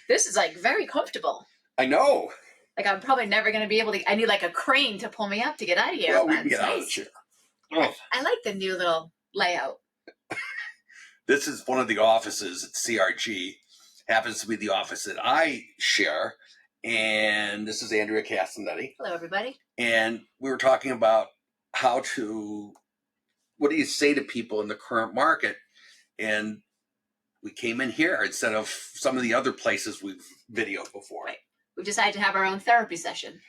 This is like very comfortable. I know. Like I'm probably never going to be able to, I need like a crane to pull me up to get out of here. Well, we can get out of the chair. Oh. I like the new little layout. This is one of the offices at CRG. Happens to be the office that I share. And this is Andrea Castinetti. Hello, everybody. And we were talking about what do you say to people in the current market? And we came in here instead of some of the other places we've videoed before. Right. We decided to have our own therapy session.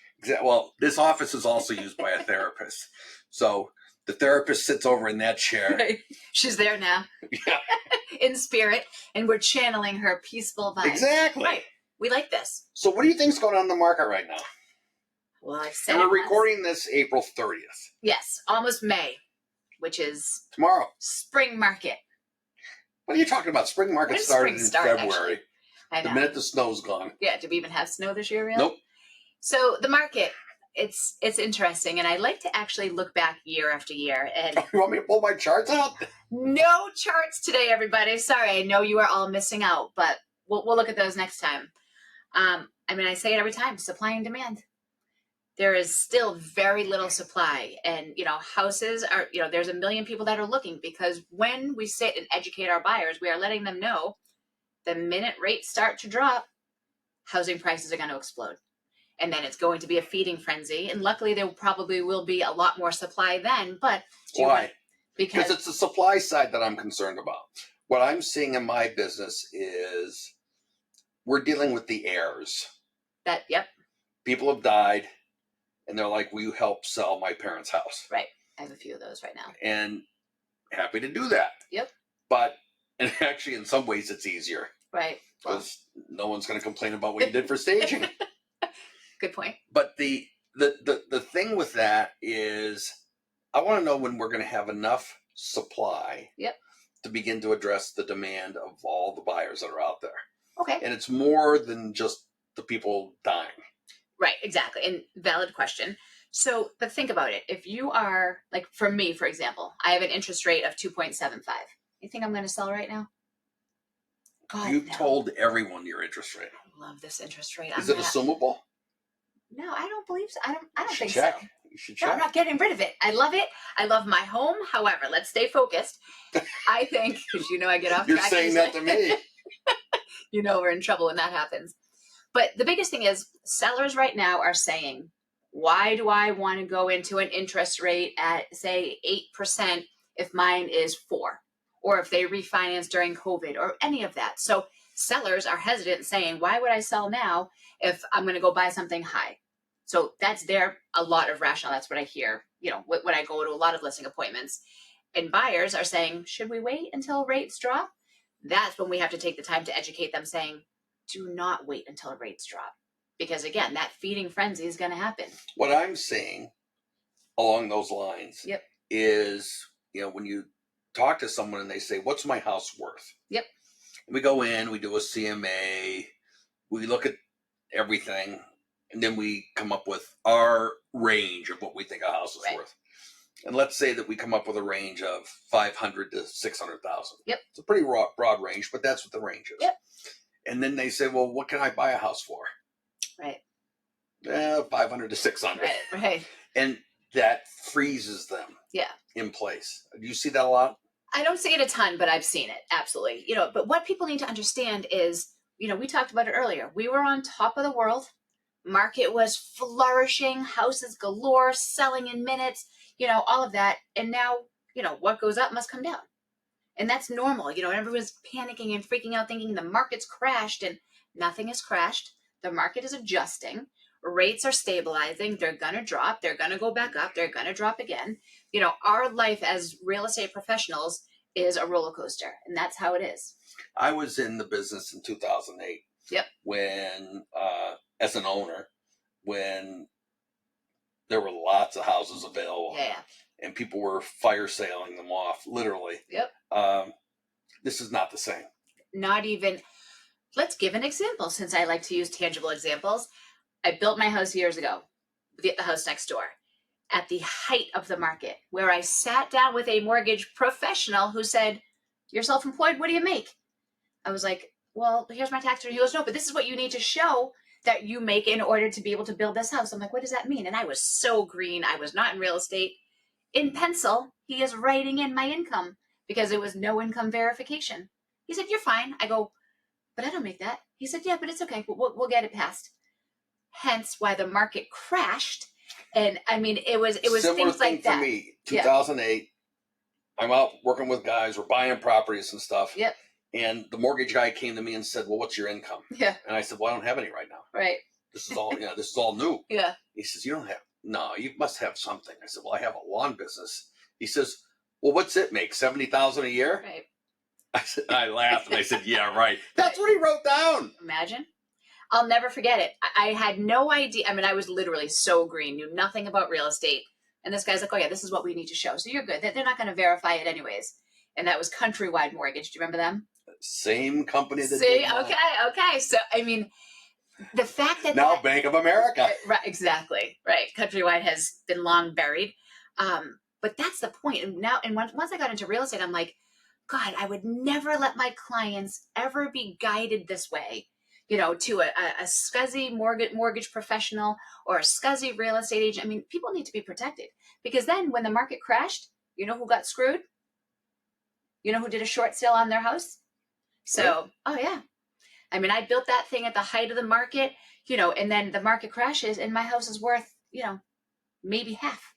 Well, this office is also used by a therapist. So the therapist sits over in that chair. Right. She's there now. Yeah. In spirit. And we're channeling her peaceful vibes. Exactly. Right. We like this. So what do you think's going on in the market right now? Well, I've said and we're recording this April 30th. Yes. Almost May, which is tomorrow. Spring market. What are you talking about? Spring market started in February. I know. The minute the snow's gone. Yeah. Did we even have snow this year, really? Nope. So the market, it's interesting. And I like to actually look back year after year. And you want me to pull my charts out? No charts today, everybody. Sorry. I know you are all missing out, but we'll look at those next time. I say it every time, supply and demand. There is still very little supply, and, houses are, there's a million people that are looking, because when we sit and educate our buyers, we are letting them know the minute rates start to drop, housing prices are going to explode. And then it's going to be a feeding frenzy. And luckily there probably will be a lot more supply then, but why? Because it's the supply side that I'm concerned about. What I'm seeing in my business is we're dealing with the heirs. Yep. People have died, and they're like, will you help sell my parents' house? Right. I have a few of those right now. And happy to do that. Yep. But, and actually, in some ways, it's easier. Right. Because no one's going to complain about what you did for staging. Good point. But the thing with that is, I want to know when we're going to have enough supply to begin to address the demand of all the buyers that are out there. Okay. And it's more than just the people dying. Right, exactly. And valid question. So, but think about it. If you are, like for me, for example, I have an interest rate of 2.75. You think I'm going to sell right now? God, You've no. told everyone your interest rate. I love this interest rate. Is it assumable? No, I don't believe so. I don't think check. so. You should check. No, I'm not getting rid of it. I love it. I love my home. However, let's stay focused. I think, because I get off track. You're saying that to me. We're in trouble when that happens. But the biggest thing is sellers right now are saying, why do I want to go into an interest rate at, say, 8% if mine is 4%? Or if they refinance during COVID or any of that. So sellers are hesitant, saying, why would I sell now if I'm going to go buy something high? So that's a lot of rationale. That's what I hear, when I go to a lot of listing appointments. And buyers are saying, should we wait until rates drop? That's when we have to take the time to educate them, saying, do not wait until rates drop. Because again, that feeding frenzy is going to happen. What I'm seeing along those lines is, when you talk to someone and they say, what's my house worth? Yep. And we go in, we do a CMA, we look at everything, and then we come up with our range of what we think a house is worth. And let's say that we come up with a range of $500,000 to $600,000. Yep. It's a pretty broad range, but that's what the range is. Yep. And then they say, well, what can I buy a house for? Right. $500,000 to $600,000. Right. And that freezes them. Yeah. In place. Do you see that a lot? I don't see it a ton, but I've seen it. Absolutely. But what people need to understand is, we talked about it earlier. We were on top of the world. Market was flourishing, houses galore, selling in minutes, all of that. And now, what goes up must come down. And that's normal. Everyone's panicking and freaking out, thinking the market's crashed, and nothing has crashed. The market is adjusting. Rates are stabilizing. They're going to drop. They're going to go back up. They're going to drop again. Our life as real estate professionals is a roller coaster, and that's how it is. I was in the business in 2008. Yep. When, as an owner, when there were lots of houses available. Yeah. And people were fire sailing them off, literally. Yep. This is not the same. Not even. Let's give an example, since I like to use tangible examples. I built my house years ago, the house next door, at the height of the market, where I sat down with a mortgage professional who said, you're self-employed, what do you make? I was like, well, here's my tax return. He goes, no, but this is what you need to show that you make in order to be able to build this house. I'm like, what does that mean? And I was so green. I was not in real estate. In pencil, he is writing in my income because it was no income verification. He said, you're fine. I go, but I don't make that. He said, yeah, but it's okay. We'll get it passed. Hence why the market crashed. And I mean, it was Similar things like thing that. for me. 2008. I'm out working with guys. We're buying properties and stuff. Yep. And the mortgage guy came to me and said, well, what's your income? Yeah. And I said, well, I don't have any right now. Right. This is all, this is all new. Yeah. He says, you don't have, no, you must have something. I said, well, I have a lawn business. He says, well, what's it make? 70,000 a year? Right. I laughed and I said, yeah, right. That's what he wrote down. Imagine. I'll never forget it. I had no idea. I mean, I was literally so green, knew nothing about real estate. And this guy's like, oh yeah, this is what we need to show. So you're good. They're not going to verify it anyways. And that was Countrywide Mortgage. Do you remember them? Same company that See, did mine. okay. So, I mean, the fact that now Bank of America. Right, exactly. Right. Countrywide has been long buried. But that's the point. And now, and once I got into real estate, I'm like, God, I would never let my clients ever be guided this way, to a scuzzy mortgage professional or a scuzzy real estate agent. I mean, people need to be protected because then when the market crashed, you know who got screwed? You know who did a short sale on their house? So, right. Oh yeah. I mean, I built that thing at the height of the market, and then the market crashes and my house is worth, maybe half.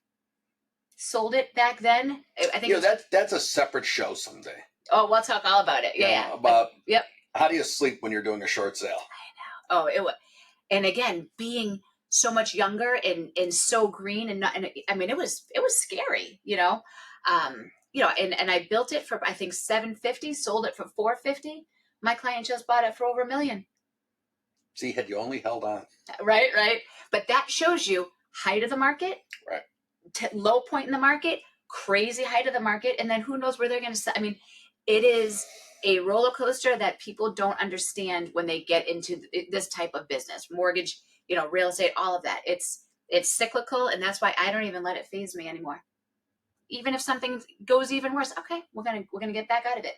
Sold it back then. I think that's a separate show someday. Oh, we'll talk all about it. Yeah. About yep. How do you sleep when you're doing a short sale? I know. Oh, it was, and again, being so much younger and so green and I mean, it was scary, and I built it for I think $750, sold it for $450. My client just bought it for over $1 million. See, had you only held on. Right. But that shows you height of the market. Right. Low point in the market, crazy height of the market, and then who knows where they're going to sell. I mean, it is a roller coaster that people don't understand when they get into this type of business, mortgage, real estate, all of that. It's cyclical, and that's why I don't even let it faze me anymore. Even if something goes even worse, okay, we're gonna get back out of it.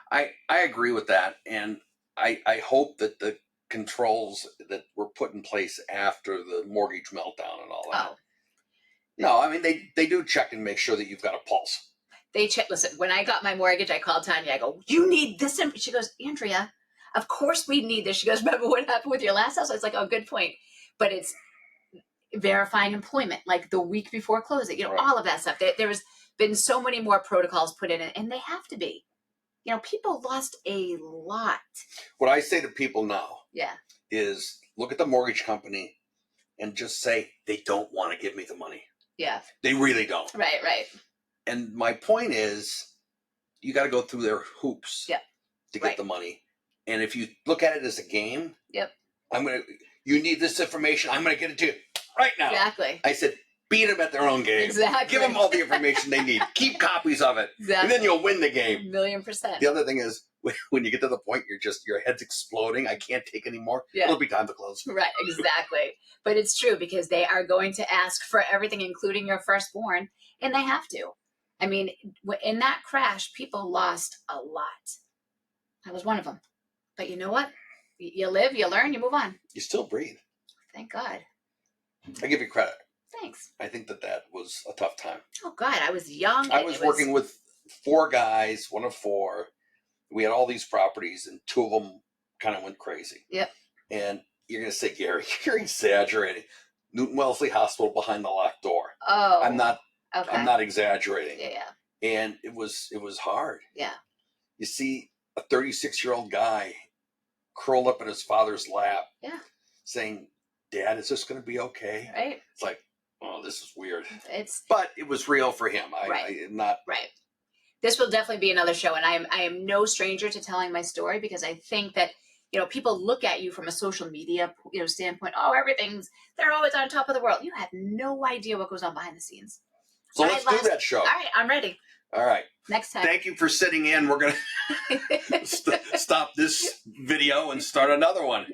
I agree with that, and I hope that the controls that were put in place after the mortgage meltdown and all that. Oh. No, I mean, they do check and make sure that you've got a pulse. They check. Listen, when I got my mortgage, I called Tanya. I go, you need this. She goes, Andrea, of course we need this. She goes, remember what happened with your last house? I was like, oh, good point. But it's verifying employment, like the week before closing, right. All of that stuff. There's been so many more protocols put in, and they have to be. People lost a lot. What I say to people now yeah, is look at the mortgage company and just say they don't want to give me the money. Yeah. They really don't. Right. And my point is you got to go through their hoops to get the money. And if you look at it as a game, you need this information. I'm going to get it to you right now. Exactly. I said, beat them at their own game. Exactly. Give them all the information they need. Keep copies of it. Exactly. And then you'll win the game. 1,000,000%. The other thing is when you get to the point your head's exploding, I can't take anymore. Yeah. It'll be time to close. Right, exactly. But it's true because they are going to ask for everything, including your firstborn, and they have to. I mean, in that crash, people lost a lot. I was one of them. But you know what? You live, you learn, you move on. You still breathe. Thank God. I give you credit. Thanks. I think that was a tough time. Oh, God. I was young. I was working with 4 guys, one of 4. We had all these properties, and 2 of them kind of went crazy. Yep. And you're going to say, Gary, you're exaggerating. Newton Wellesley Hospital behind the locked door. Oh. I'm not Okay. exaggerating. Yeah. And it was hard. Yeah. You see a 36-year-old guy curled up in his father's lap. Yeah. Saying, Dad, is this going to be okay? Right. It's like, oh, this is weird. But it was real for him. Right. Right. This will definitely be another show, and I am no stranger to telling my story because I think that people look at you from a social media standpoint. Oh, they're always on top of the world. You have no idea what goes on behind the scenes. So let's do that show. All right, I'm ready. All right. Next time. Thank you for sitting in. We're gonna stop this video and start another one.